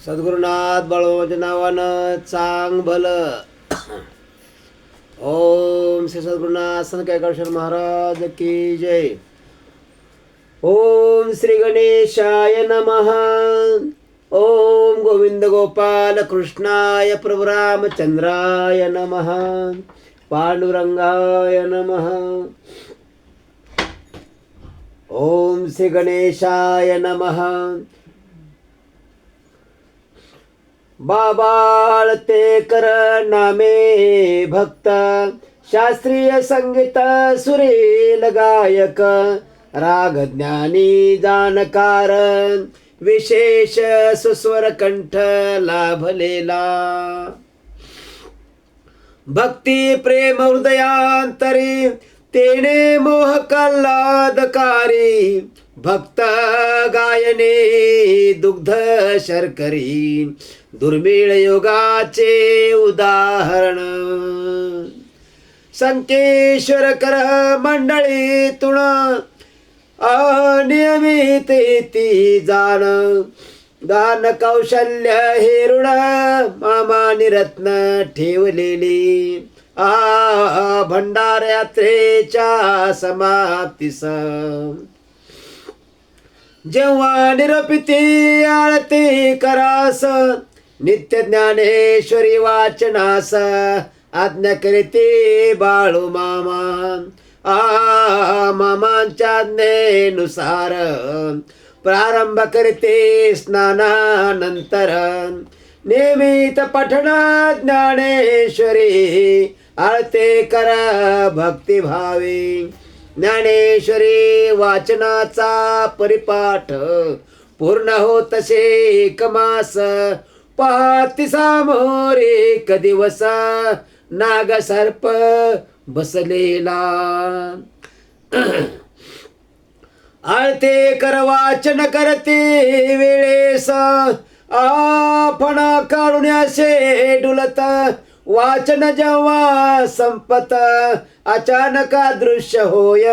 सद्गुरुनाथ बाळोबाच्या नावानं चांग भल. ओम श्री सद्गुरुनाथ संत कैकाळेश्वर महाराज की जय. ओम श्री गणेशाय नमः. ओम गोविंद गोपाल कृष्णाय प्रभु रामचंद्राय नमः. पांडुरंगाय नमः. ओम श्री गणेशाय नमः. बाबाळ ते कर नामे भक्त, शास्त्रीय संगीत सुरेल गायक, राग ज्ञानी जाणकार, विशेष सुस्वर कंठ लाभलेला. भक्ती प्रेम हृदयांतरी तेने मोह कल्लादकारी. भक्त गायने दुग्ध शर्करी, दुर्मिळ योगाचे उदाहरण. संकेश्वर कर मंडळीतून अनियमित ती जाण. गान कौशल्य हेरुण मामानी रत्न ठेवलेली. भंडार यात्रेच्या समाप्तीस जेव्हा निरपिती आळती करास, नित्य ज्ञानेश्वरी वाचनास आज्ञा करीती बाळू मामा. मामांच्या आज्ञेनुसार प्रारंभ करीते स्नानानंतर. नियमित पठण ज्ञानेश्वरी आळते कर भक्तिभावी. ज्ञानेश्वरी वाचनाचा परिपाठ पूर्ण होत असे एक मास. पाहती सामोर एक दिवस नाग सर्प बसलेला. आळते कर वाचन करते वेळेस आपण काढून असे डुलत. वाचन जेव्हा संपत अचानक दृश्य होय.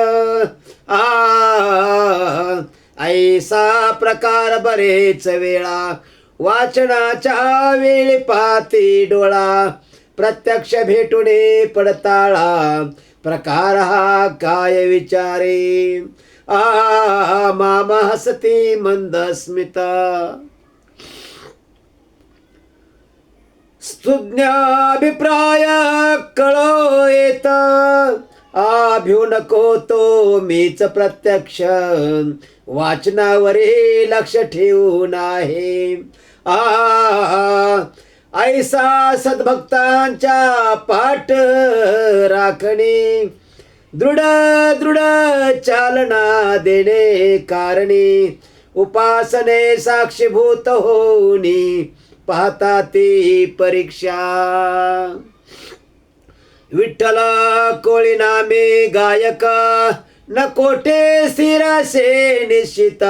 ऐसा प्रकार बरेच वेळा वाचनाच्या वेळी पाती डोळा. प्रत्यक्ष भेटूने पडताळा प्रकार हा काय विचारे. मामा हसती मंद स्मिता. सुज्ञाभिप्राय कळो येत. भिऊ नको तो मीच प्रत्यक्ष. वाचनावरी लक्ष ठेवून आहे. ऐसा सद्भक्तांच्या पाठ राखणी. दृढ दृढ चालना देणे कारणी. उपासने साक्षीभूत होनी पाहता ती परीक्षा. विठ्ठल कोळी नामे गायक न कोठे स्थिरासे निश्चित.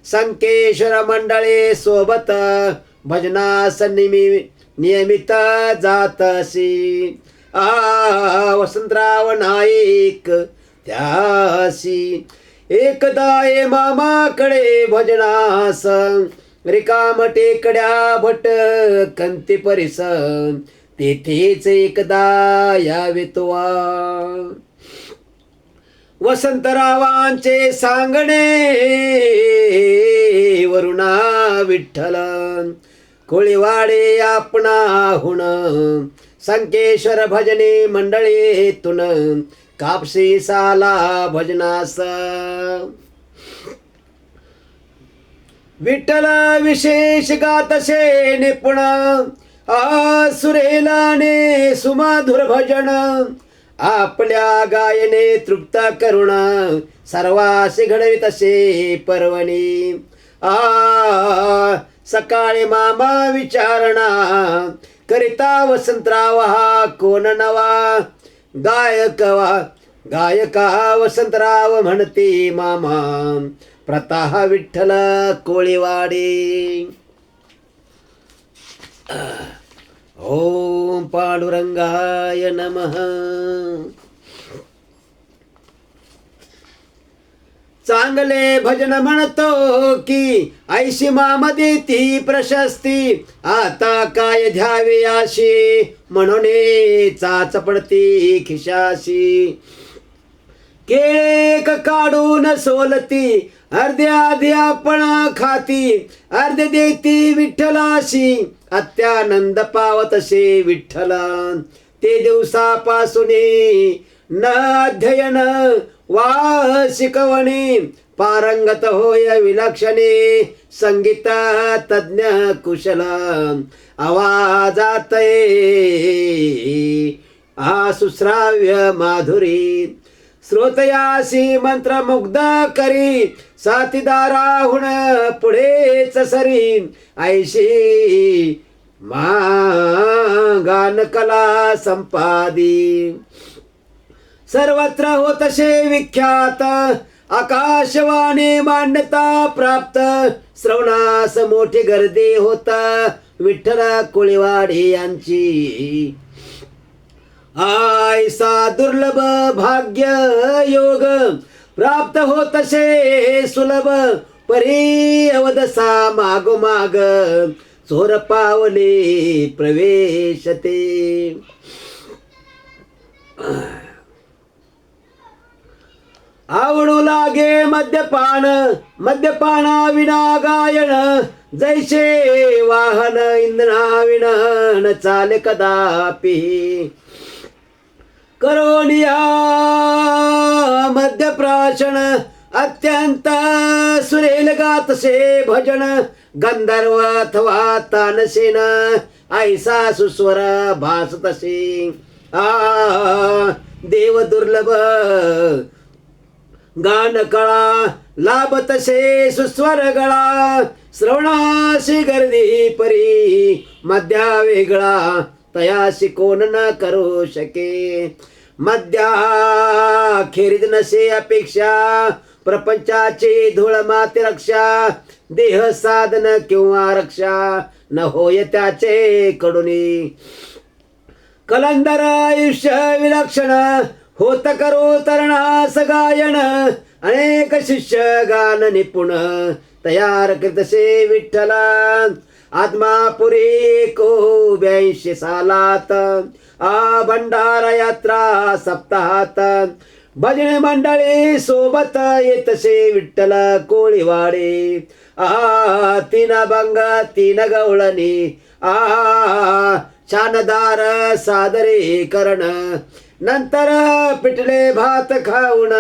संकेश्वर मंडळे सोबत भजनास नियमित जातसी. वसंतराव नाईक त्यासी. एकदा मामाकडे भजनास रिकाम टेकड्या भट कंती परिस. तेथेच एकदा यावे तोवा. वसंतरावांचे सांगणे वरुणा विठ्ठल. कोळीवाडे आपणाहून संकेश्वर भजनी मंडळीतून कापसी साला भजनास. विठ्ठल विशेष गातसे निपुण. सुरेलाने सुमधुर भजन. आपल्या गायने तृप्त करुण सर्वासी घडवीत असे पर्वणी. सकाळी मामा विचारणा करिता वसंतराव हा कोण नवा. गायका वसंतराव म्हणते मामा प्रता विठ्ठल कोळीवाडी. ओम पांडुरंगाय नमः. चांगले भजन म्हणतो की ऐशी मामध्ये ती प्रशस्ती, आता काय द्यावे आशी म्हणून चाच पडती खिशाशी. केक काढून सोलती अर्ध्या अर्ध्या पण खाती, अर्धे देती विठ्ठलाशी अत्यानंद पावतसे विठ्ठला. ते दिवसापासून न अध्ययन वा शिकवणे, पारंगत होय विलक्षणे संगीत तज्ञ कुशला. आवाजात सुश्राव्य माधुरी, श्रोतयासी मंत्रमुग्ध करी साथीदाराहून पुढेच सरी. ऐशी गान कला संपादी, सर्वत्र होतसे विख्यात आकाशवाणी मान्यता प्राप्त. श्रवणास मोठी गर्दी होत विठ्ठल कोळीवाडी यांची. ऐसा दुर्लभ भाग्य योग प्राप्त होतसे सुलभ, परी अवदसा मागोमाग चोर पावले प्रवेशते. आवडू लागे मद्यपान मद्यपाना विना गायन, जैसे वाहन इंधना विना न चाले कदापि. करोनिया मध्यप्राशन अत्यंत सुरेल गातसे भजन, गंधर्व अथवा तानसेन ऐसा सुस्वर भासतसे. देव दुर्लभ गान कळा लाभतसे सुस्वर गळा. श्रवणाशी गर्दी परी मध्या वेगळा, तयाशी कोण न करू शके. मध्या खेरीज नसे अपेक्षा, प्रपंचाची धूळ माते रक्षा. देह साधन किंवा रक्षा न होय त्याचे कडुनी. कलंदर आयुष्य विलक्षण होत करो तरणास गायन, अनेक शिष्य गान निपुण तयार करतसे विठ्ठला. आत्मापुरी को 82 सालात भंडारा यात्रा सप्ताहात, भजन मंडळी सोबत येतसे विठ्ठल कोळीवाडे. तीन भंग तीन गवळणी शानदार सादरे करण, नंतर पिठले भात खाऊन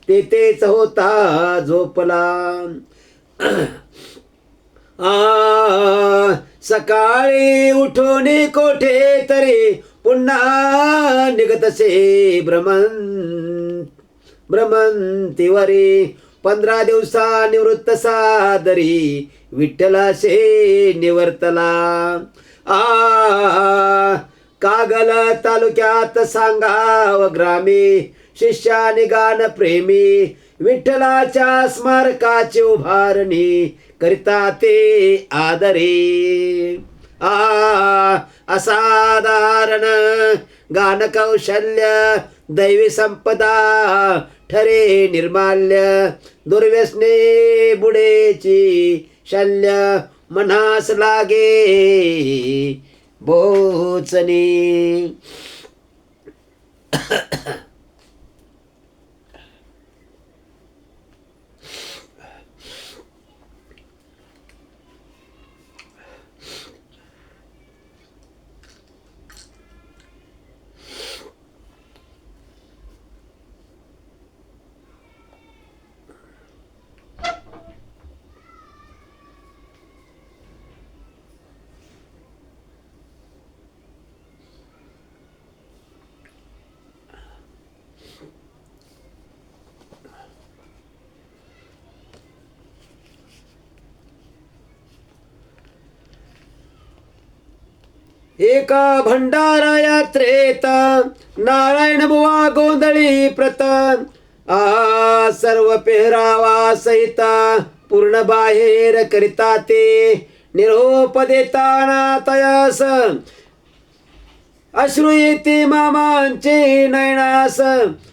तेथेच होता झोपला. सकाळी उठून कोठे तरी पुन्हा निघतसे भ्रमंतीवरी. 15 दिवसा निवृत्त सादरी विठ्ठलाशे निवर्तला. कागल तालुक्यात सांगाव ग्रामी, शिष्यानी गान प्रेमी विठ्ठलाच्या स्मारकाची उभारणी करिता ते आदरे. असाधारण गान कौशल्य दैवी संपदा ठरे निर्माल्य, दुर्व्यसने बुडेची शल्य मनास लागे बोचणी. एका भंडारा यात्रेत नारायण बुवा गोंधळी प्रत. सर्व पेहरावा सहित पूर्ण बाहेर करिता ते निरोप देताना तयास अश्रू येते मामांचे नयनास,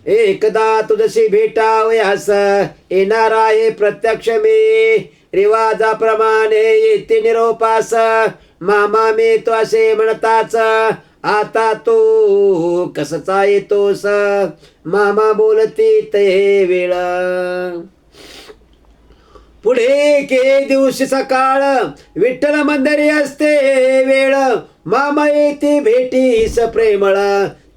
एकदा तुझशी भेटावयास येणार आहे प्रत्यक्ष मी. रिवाजाप्रमाणे येते निरोपास, मामा मी तो असे म्हणताच, आता तू कसचा येतोस. मामा बोलती ते वेळ. पुढे के दिवशी सकाळ, विठ्ठल मंदिरी असते वेळ. मामा येते भेटीस प्रेमळ,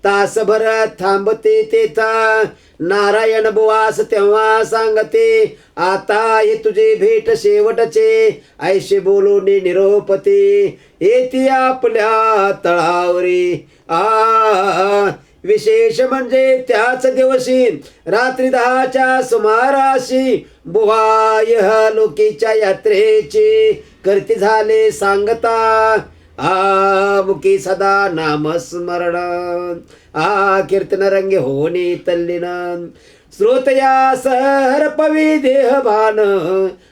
तासभर थांबते तेथा. नारायण बुवास तेव्हा सांगते, आता हे तुझे भेट शेवटचे. ऐशी बोलून निरोपती येते आपल्या तळावरी. विशेष म्हणजे त्याच दिवशी रात्री 10च्या सुमाराशी बुवा लोकीच्या यात्रेची करती झाले सांगता. मुखी सदा नामस्मरण, कीर्तन रंगे होणे तल्लीन. श्रोतया सहरपवी देहभान,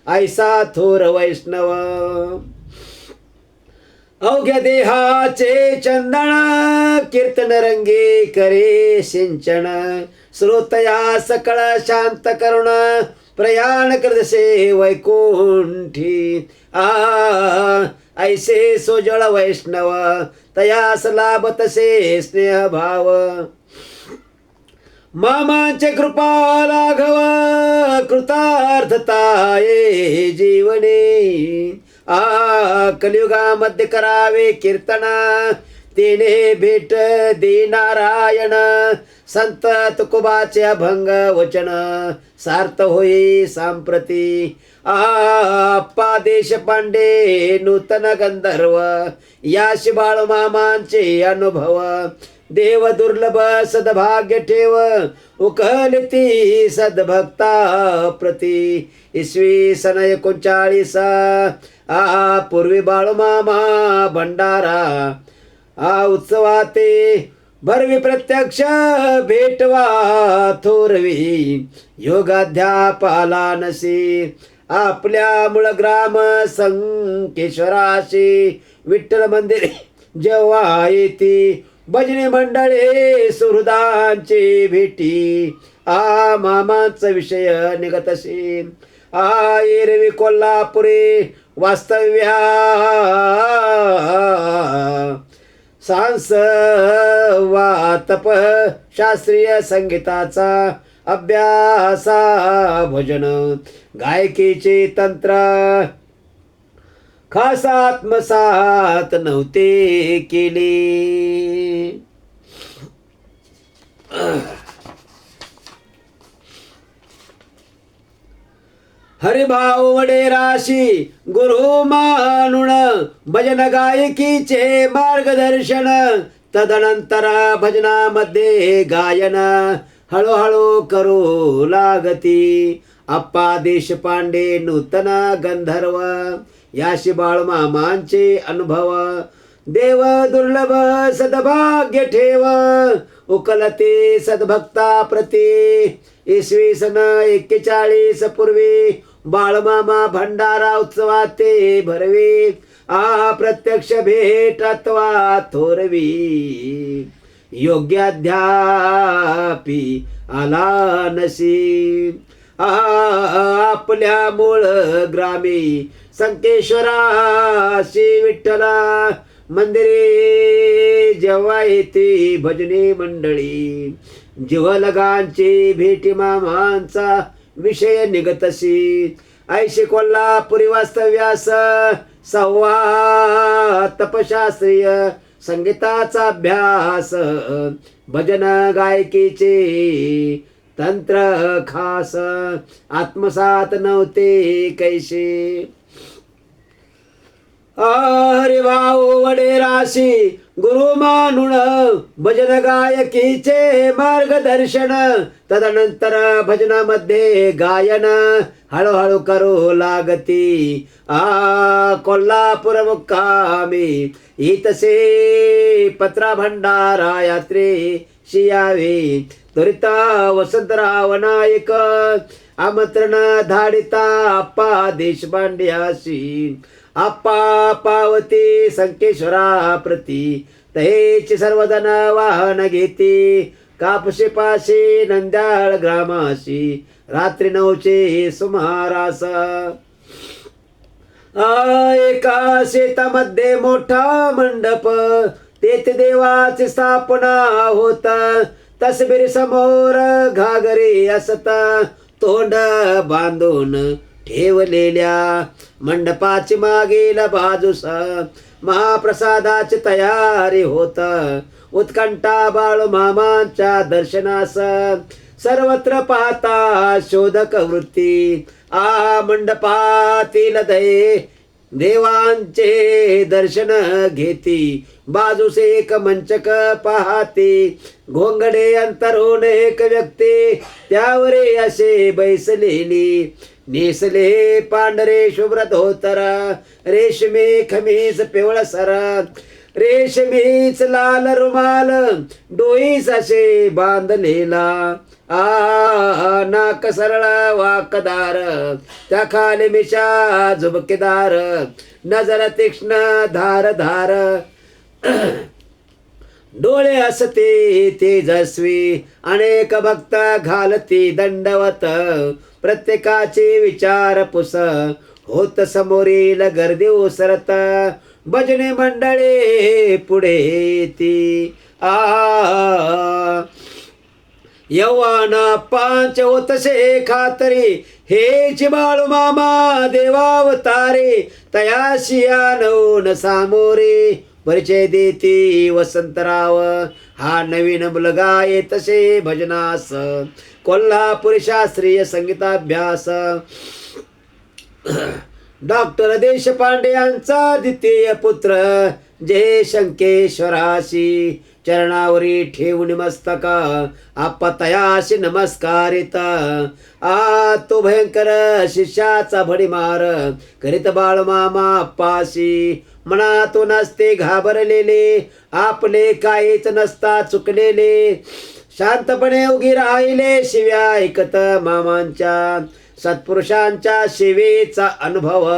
ऐसा थोर वैष्णव. अवघ्या देहाचे चंदन, कीर्तन रंगे करे सिंचन. श्रोतया सकळ शांत करुण, प्रयाण करसे वैकुंठी. ऐसे सोजळ वैष्णव, तयास लाभतसे स्नेह भाव. मामांचे कृपा लाघव, कृतार्थता ये जीवने. कलियुगामध्ये करावे कीर्तन, तिने भेट दे नारायण. संत तुकोबाचे अभंग वचन, सार्थ होई सांप्रती. आप्पा देशपांडे नूतन गंधर्व, याशी बाळ मामांचे अनुभव. देव दुर्लभ सद्भाग्य ठेव, उकलती सद्भक्ता प्रती. इसवी सन 39 पूर्वी बाळूमामा भंडारा उत्सवाते भरवी प्रत्यक्ष भेटवा थोरवी. योगाध्यापाला नसी आपल्या मूळ ग्राम संकेश्वराशी. विठ्ठल मंदिर जेव्हा येती भजनी मंडळे सुहृदांची भेटी. मामांचा विषय निघतशी एरवी कोल्हापुरी वास्तव्या. सांस वातप शास्त्रीय संगीताचा अभ्यासा. भजन गायकीचे तंत्र खास आत्मसात नव्हते केले. हरिभाव वडेराशी गुरु मानुण, भजन गायकीचे मार्गदर्शन. तदनंतर भजनामध्ये गायन हळूहळू करू लागती. आप्पा देशपांडे नूतन गंधर्व, याशी बाळूमामांचे अनुभव. देव दुर्लभ सद्भाग्य ठेव, उकलते सद्भक्ता प्रती. इसवी सन 41 पूर्वी बाळूमामा भंडारा उत्सवाते भरवी. प्रत्यक्ष भेट अथवा थोरवी. योग्याध्यापी आला नसी. आपल्या मूळ ग्रामी संकेश्वराशी विठ्ठला मंदिरे जेव्हा येते भजनी मंडळी. जीवलगांची भेटी मामांचा विषय निघतशी. ऐशी कोल्हापुरी वास्तव्यास संवाद तपशास्त्रीय संगीताचा अभ्यास. भजन गायकीचे तंत्र खास आत्मसात नव्हते कैसे. हरिभाव वडेराशी गुरु मानुण, भजन गायकीचे मार्गदर्शन. तदनंतर भजनामध्ये गायन हळूहळू करू लागती. कोल्हापूर मुक्कामी इतसे पत्रा भंडारा यात्रे शियावे. त्वरिता वसंतराव नायक आमंत्रण धाडिता आप्पा देशपांड्याशी. आप्पा पावती संकेश्वरा प्रती तहेची सर्वजण वाहन घेती कापशी पाशी नंद्याळ ग्रामाशी रात्री 9चे सुमारास एका शेतामध्ये मोठा मंडप तेथे देवाची स्थापना होत तसबीर समोर घागरे असत तोंड बांधून ठेवलेल्या मंडपाची मागील बाजूस महाप्रसादाची तयारी होत उत्कंठा बाळू मामांच्या दर्शनास सर्वत्र पाहता शोधक वृत्ती मंडपातील देवांचे दर्शन घेती बाजूस एक मंचक पाहते घोंगडे अंतरून एक व्यक्ती त्यावरे असे बैसलेली नेसले पांढरे शुभ्र धोतर रेशमी खमीस पिवळसर रेशमीच लाल रुमाल डोईस असे बांधलेला नाक सरळ वाकदार त्या खाली मिशा झुबकेदार नजर तीक्ष्ण धार धार डोळे असते तेजस्वी अनेक भक्त घालती दंडवत प्रत्येकाचे विचार पुस होत समोरील गर्दी उसरत भजने मंडळी पुढे ती यव्वान पांच होतसे खातरी हेच बाळू मामा देवावतारे तयाशी आणून सामोरे परिचय देती वसंतराव हा नवीन मुलगा येतसे भजनास कोल्हापुरी शास्त्रीय संगीताभ्यास डॉक्टर देशपांडे यांचा द्वितीय पुत्र जय शंकेश्वराशी चरणावरी ठेवून मस्तक आप्पा तयाशी नमस्कारित तो भयंकर शिष्याचा भडीमार करीत बाळमामा आप्पाशी मनातून असते घाबरलेले आपले काहीच नसता चुकलेले शांतपणे उगी राहिले शिव्या ऐकत मामांच्या सत्पुरुषांच्या सेवेचा अनुभव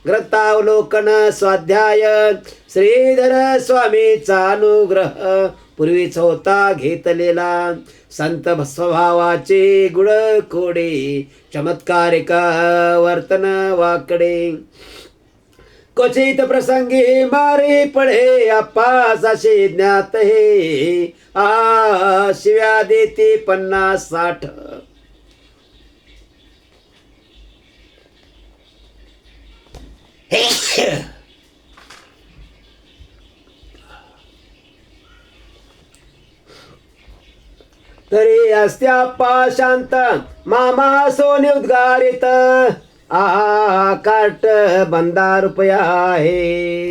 ग्रंथावलोकन स्वाध्याय श्रीधर स्वामीचा अनुग्रह पूर्वीच होता घेतलेला संत स्वभावाचे गुण कोडे चमत्कारिक वर्तन वाकडे क्वचित प्रसंगी मारे पडे आपासाशे ज्ञात हे शिव्या देते 50-60 तरी असत्या शांत मामा सोने उद्गारित कार्ट बंदा रुपया आहे